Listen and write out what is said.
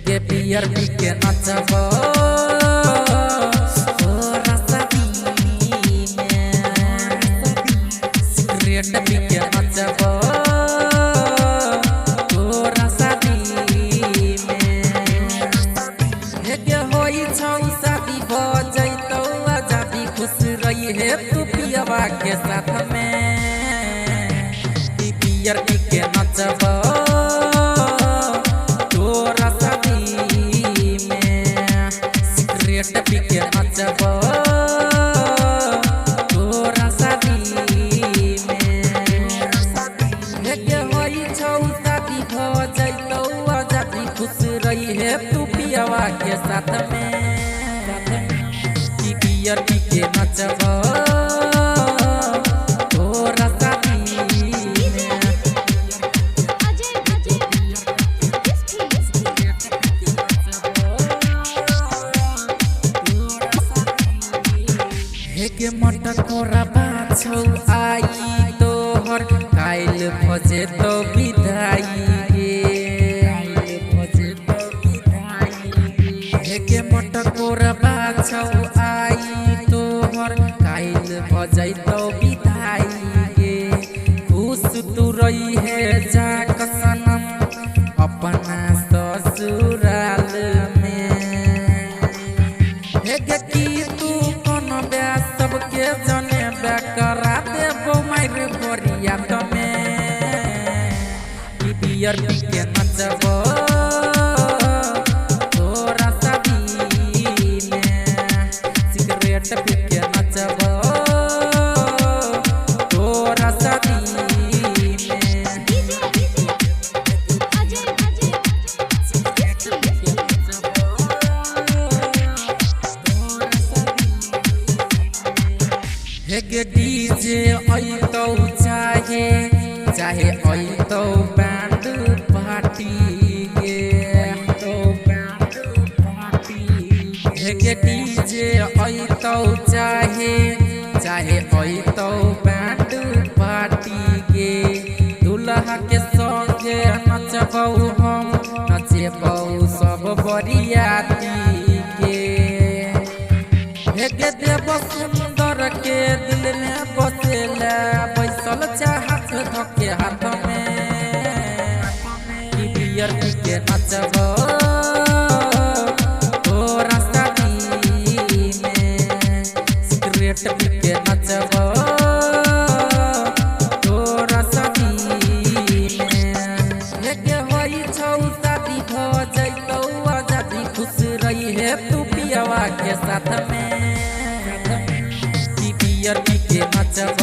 के पियर पी के नचब सिगरेट पी के नचब तोरा शादी में के होई छौ शादी भ जइतौ आजादी खुश रही है तू पियवा के साथ में पियर पी के नचब तोरा शादी में सिगरेट पी के नचब तोरा शादी में के होई छौ शादी भ जइतौ आजादी खुश रही है तू पियवा के साथ में पियर पी के नचब तोरा शादी के मटकोरा बाछौ आई तोहर काइल भजे तो विदाई के मटकोरा बाछौ आई तोहर काइल भजे तो विदाई खुश तू रही है जा सनम अपना ससुराल में की तू कौन ब्याह सबके जने करा देबो मार बोरिया तमे पियर पी के नचब तोरा शादी में सिगरेट पी के नचब तोरा शादी के डीजे अइतौ चाहे अइतौ बैंड पार्टी के डीजे अइतौ चाहे अइतौ बैंड पार्टी के दुल्हा के संगे नचबौ हम नचबौ सब बरियाती के देव सुंदर के दिल में बसेला बैसल चाहत धके हाथ में पियर पी के नचब तोरा शादी में सिगरेट पी के नचब तोरा शादी में के होई छौ शादी भ जइतौ आजादी खुश रही है तू पियवा के साथ में पियर पी के नचब।